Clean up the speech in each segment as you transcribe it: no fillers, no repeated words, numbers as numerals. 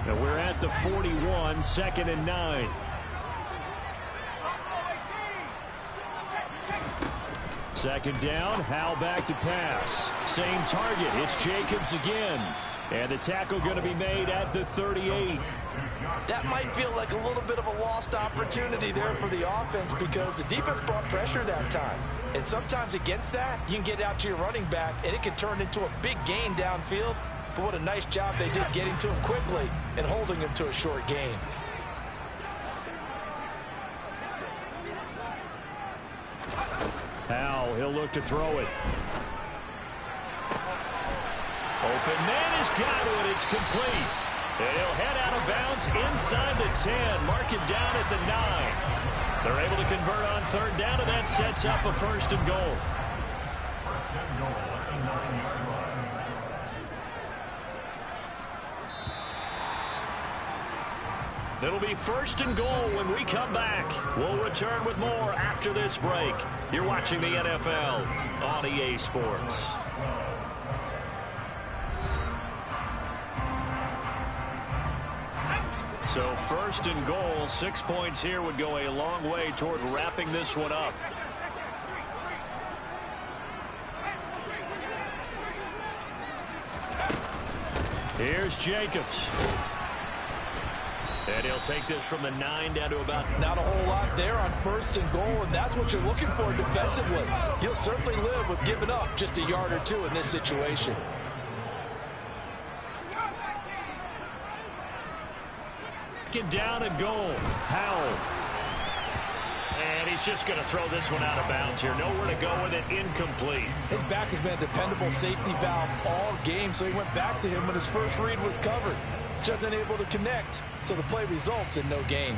And we're at the 41, 2nd and 9. Second down, Howell back to pass. Same target, it's Jacobs again. And the tackle going to be made at the 38. That might feel like a little bit of a lost opportunity there for the offense because the defense brought pressure that time. And sometimes against that, you can get out to your running back, and it can turn into a big gain downfield. But what a nice job they did getting to him quickly and holding him to a short gain. Howell, he'll look to throw it. Open man has got it. It's complete. And he'll head out of bounds inside the 10. Mark it down at the 9. They're able to convert on third down, and that sets up a 1st and goal. It'll be 1st and goal when we come back. We'll return with more after this break. You're watching the NFL on EA Sports. So 1st and goal, 6 points here would go a long way toward wrapping this one up. Here's Jacobs. And he'll take this from the 9 down to about... Not a whole lot there on 1st and goal, and that's what you're looking for defensively. You'll certainly live with giving up just a yard or two in this situation. Down and goal. Howell. And he's just going to throw this one out of bounds here. Nowhere to go with it. Incomplete. His back has been a dependable safety valve all game, so he went back to him when his first read was covered. Just unable to connect, so the play results in no gain.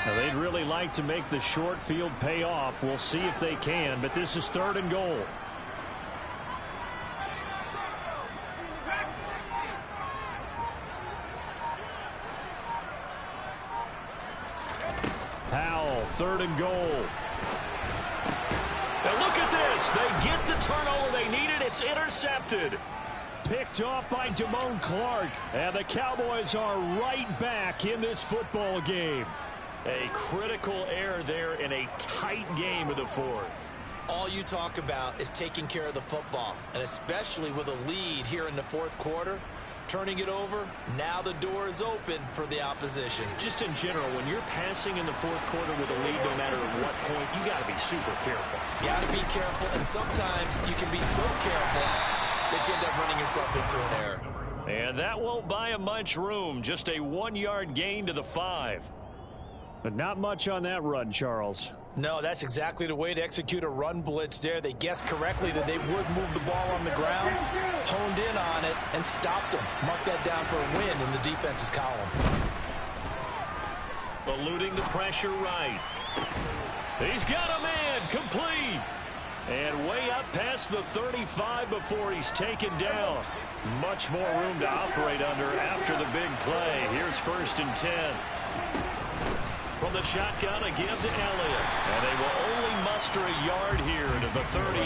Now, they'd really like to make the short field pay off. We'll see if they can, but this is 3rd and goal. Howell, 3rd and goal. Now look at this. They get the turnover they needed. It's intercepted. Picked off by Damone Clark. And the Cowboys are right back in this football game. A critical error there in a tight game of the 4th. All you talk about is taking care of the football, and especially with a lead here in the 4th quarter. Turning it over, now the door is open for the opposition. Just in general, when you're passing in the 4th quarter with a lead, no matter what point, you got to be super careful. Got to be careful, and sometimes you can be so careful that you end up running yourself into an error. And that won't buy him much room. Just a 1-yard gain to the 5. But not much on that run, Charles. No, that's exactly the way to execute a run blitz there. They guessed correctly that they would move the ball on the ground, honed in on it, and stopped them. Mark that down for a win in the defense's column. Eluding the pressure right. He's got a man, complete. And way up past the 35 before he's taken down. Much more room to operate under after the big play. Here's 1st and 10. From the shotgun, a give to Elliott. And they will only muster a yard here to the 38.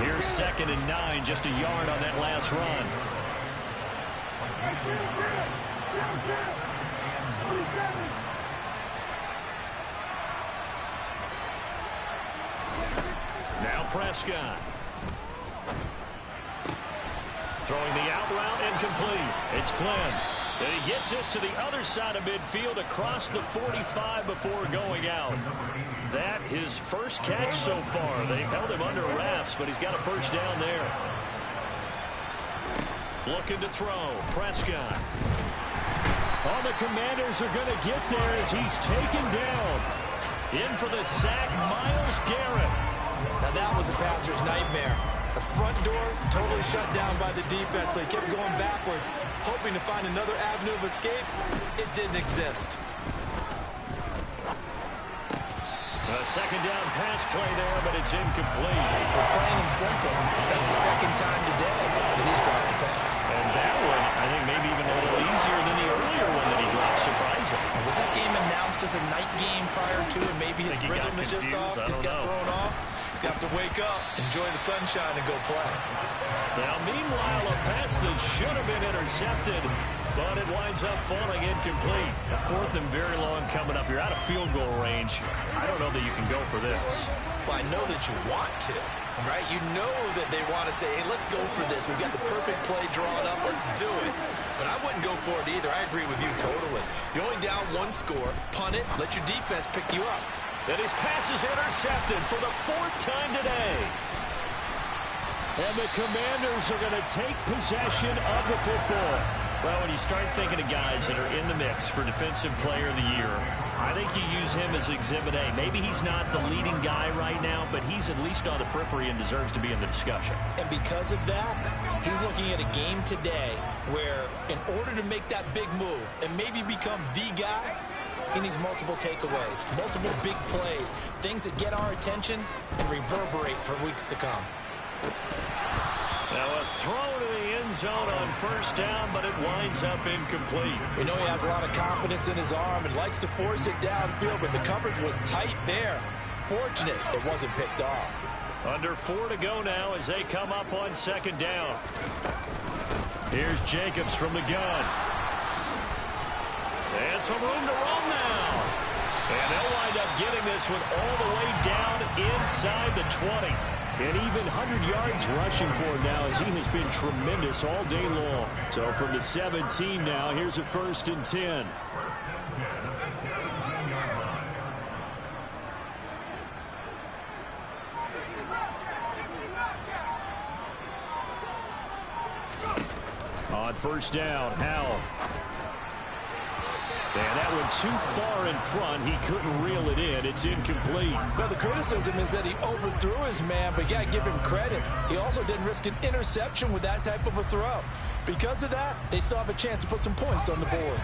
Here's 2nd and 9, just a yard on that last run. Now Prescott. Throwing the out route incomplete. It's Flynn. And he gets this to the other side of midfield across the 45 before going out. That his first catch so far. They've held him under wraps, but he's got a 1st down there. Looking to throw. Prescott. Oh, the Commanders are going to get there as he's taken down. In for the sack, Myles Garrett. Now that was a passer's nightmare. The front door totally shut down by the defense, so he kept going backwards, hoping to find another avenue of escape. It didn't exist. A 2nd down pass play there, but it's incomplete. But plain and simple, that's the 2nd time today that he's dropped a pass. And that one, I think, maybe even a little easier than the earlier one that he dropped, surprising. Was this game announced practice a night game prior to, and maybe his rhythm is just off. He's got thrown off. He's got to wake up, enjoy the sunshine, and go play. Now, meanwhile, a pass that should have been intercepted, but it winds up falling incomplete. A 4th and very long coming up. You're out of field goal range. I don't know that you can go for this. Well, I know that you want to, right? You know that they want to say, hey, let's go for this. We've got the perfect play drawn up. Let's do it. But I wouldn't go for it either. I agree with you totally. You're only down 1 score. Punt it. Let your defense pick you up. And his pass is intercepted for the 4th time today. And the Commanders are going to take possession of the football. Well, when you start thinking of guys that are in the mix for Defensive Player of the Year, I think you use him as Exhibit A. Maybe he's not the leading guy right now, but he's at least on the periphery and deserves to be in the discussion. And because of that, he's looking at a game today where in order to make that big move and maybe become the guy, he needs multiple takeaways, multiple big plays, things that get our attention and reverberate for weeks to come. Now a throw to the end zone on 1st down, but it winds up incomplete. We know he has a lot of confidence in his arm and likes to force it downfield, but the coverage was tight there. Fortunate it wasn't picked off. Under 4 to go now as they come up on 2nd down. Here's Jacobs from the gun. And some room to run now. And they'll wind up getting this one all the way down inside the 20. And even 100 yards rushing for him now as he has been tremendous all day long. So from the 17 now, here's a 1st and 10. On 1st down, Howell. And that one too far in front. He couldn't reel it in. It's incomplete. Well, the criticism is that he overthrew his man, but you got to give him credit. He also didn't risk an interception with that type of a throw. Because of that, they still have a chance to put some points on the board.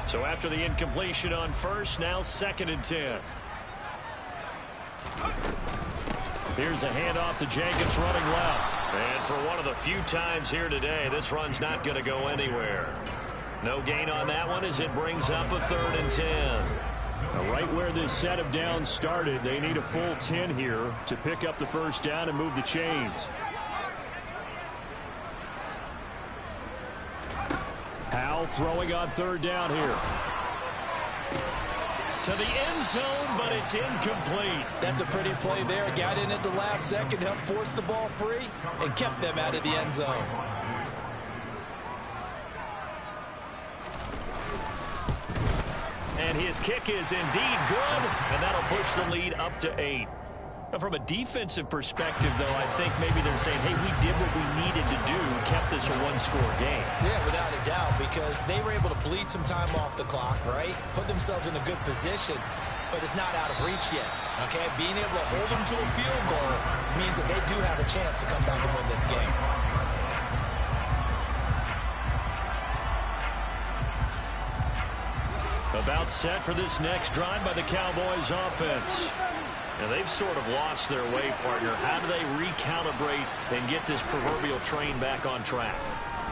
So after the incompletion on 1st, now 2nd and 10. Here's a handoff to Jacobs running left. And for one of the few times here today, this run's not going to go anywhere. No gain on that one as it brings up a 3rd and 10. Now right where this set of downs started, they need a full 10 here to pick up the 1st down and move the chains. Howell throwing on 3rd down here. To the end zone, but it's incomplete. That's a pretty play there. Got in at the last second, helped force the ball free, and kept them out of the end zone. And his kick is indeed good, and that'll push the lead up to 8. Now, from a defensive perspective, though, I think maybe they're saying, hey, we did what we needed to do, kept this a 1-score game. Yeah, without a doubt, because they were able to bleed some time off the clock, right? Put themselves in a good position, but it's not out of reach yet, okay? Being able to hold them to a field goal means that they do have a chance to come back and win this game. About set for this next drive by the Cowboys offense. And they've sort of lost their way, partner. How do they recalibrate and get this proverbial train back on track?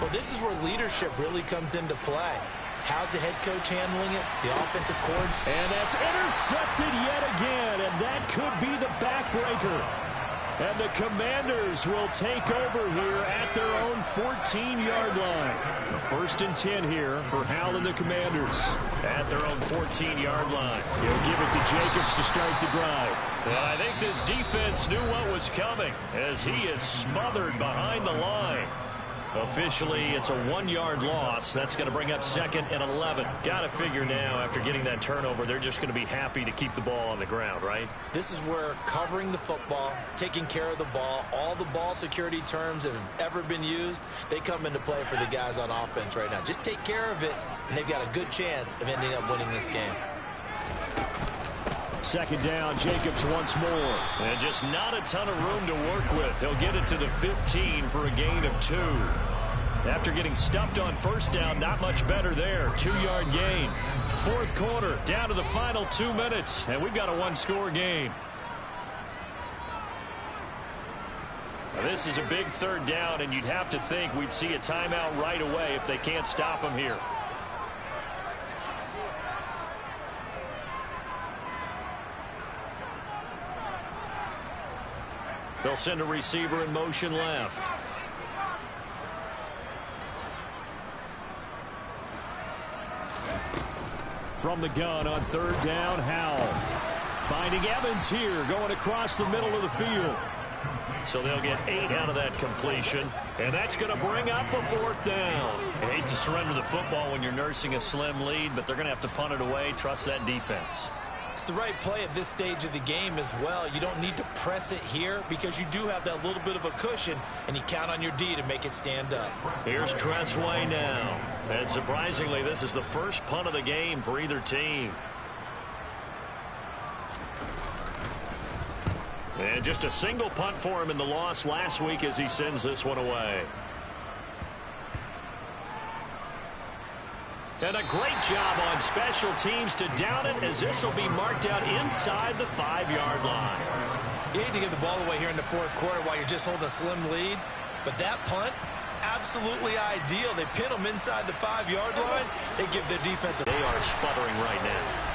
Well, this is where leadership really comes into play. How's the head coach handling it? The offensive coordinator. And that's intercepted yet again, and that could be the backbreaker. And the Commanders will take over here at their own 14-yard line. The 1st and 10 here for Howell and the Commanders. At their own 14-yard line. He'll give it to Jacobs to start the drive. And I think this defense knew what was coming as he is smothered behind the line. Officially, it's a 1-yard loss. That's going to bring up 2nd and 11. Got to figure now, after getting that turnover, they're just going to be happy to keep the ball on the ground, right? This is where covering the football, taking care of the ball, all the ball security terms that have ever been used, they come into play for the guys on offense right now. Just take care of it, and they've got a good chance of ending up winning this game. 2nd down, Jacobs once more. And just not a ton of room to work with. He'll get it to the 15 for a gain of 2. After getting stuffed on 1st down, not much better there. 2-yard gain. 4th quarter, down to the final 2 minutes. And we've got a 1-score game. Now, this is a big 3rd down, and you'd have to think we'd see a timeout right away if they can't stop him here. They'll send a receiver in motion left. From the gun on third down, Howell. Finding Evans here, going across the middle of the field. So they'll get 8 out of that completion, and that's going to bring up a 4th down. You hate to surrender the football when you're nursing a slim lead, but they're going to have to punt it away, trust that defense. It's the right play at this stage of the game as well. You don't need to press it here because you do have that little bit of a cushion, and you count on your D to make it stand up. Here's Tressway now. And surprisingly, this is the first punt of the game for either team. And just a single punt for him in the loss last week as he sends this one away. And a great job on special teams to down it, as this will be marked out inside the 5-yard line. You hate to give the ball away here in the 4th quarter while you're just holding a slim lead, but that punt, absolutely ideal. They pin them inside the 5-yard line. They give their defense a... They are sputtering right now.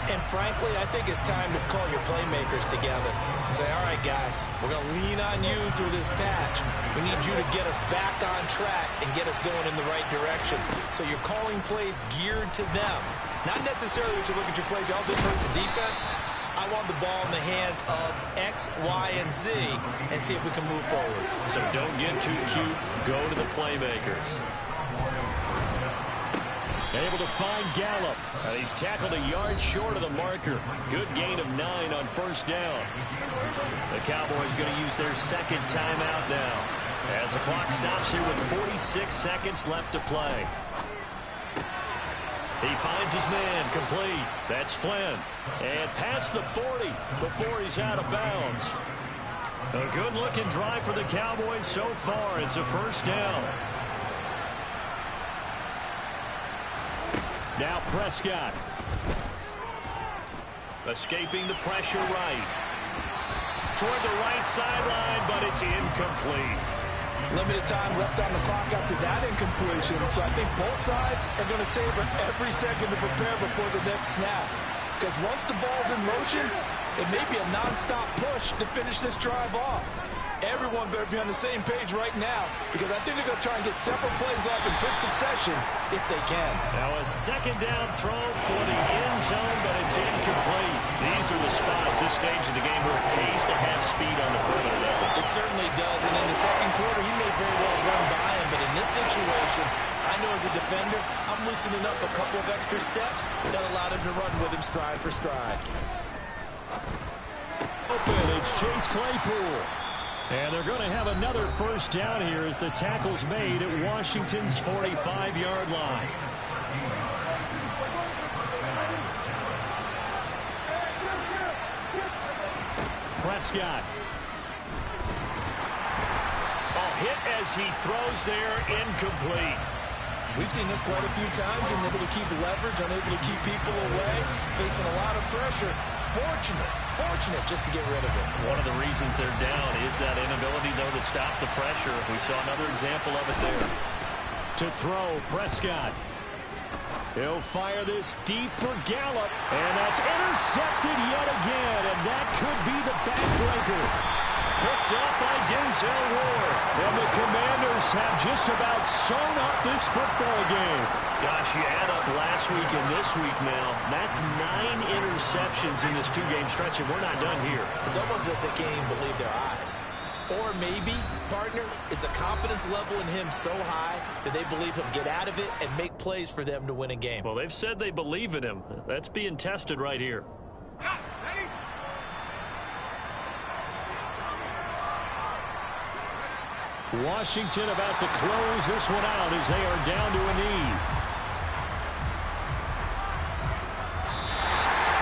And frankly, I think it's time to call your playmakers together and say, all right, guys, we're going to lean on you through this patch. We need you to get us back on track and get us going in the right direction. So you're calling plays geared to them. Not necessarily that you look at your plays, oh, this hurts the defense. I want the ball in the hands of X, Y, and Z and see if we can move forward. So don't get too cute. Go to the playmakers. Able to find Gallup. He's tackled a yard short of the marker. Good gain of 9 on first down. The Cowboys going to use their second timeout now, as the clock stops here with 46 seconds left to play. He finds his man, complete. That's Flynn. And past the 40 before he's out of bounds. A good-looking drive for the Cowboys so far. It's a first down. Now Prescott. Escaping the pressure right. Toward the right sideline, but it's incomplete. Limited time left on the clock after that incompletion, so I think both sides are going to savor every second to prepare before the next snap. Because once the ball's in motion, it may be a non-stop push to finish this drive off. Everyone better be on the same page right now, because I think they're going to try and get several plays off in quick succession if they can. Now a second down throw for the end zone, but it's incomplete. These are the spots, this stage of the game, where it pays to have speed on the perimeter, doesn't it? It certainly does, and in the second quarter, he may very well run by him, but in this situation, I know as a defender, I'm loosening up a couple of extra steps that allowed him to run with him stride for stride. Open, it's Chase Claypool. And they're going to have another first down here as the tackle's made at Washington's 45-yard line. Prescott. Hit as he throws there, incomplete. We've seen this quite a few times, and able to keep leverage, unable to keep people away, facing a lot of pressure. Fortunate just to get rid of it. One of the reasons they're down is that inability, though, to stop the pressure. We saw another example of it there. To throw, Prescott. He'll fire this deep for Gallup, and that's intercepted yet again, and that could be the backbreaker. Picked up by Denzel Ward. And the Commanders have just about sewn up this football game. Gosh, you add up last week and this week now. That's 9 interceptions in this 2-game stretch, and we're not done here. It's almost as if they can't even believe their eyes. Or maybe, partner, is the confidence level in him so high that they believe he'll get out of it and make plays for them to win a game. Well, they've said they believe in him. That's being tested right here. Washington about to close this one out as they are down to a knee.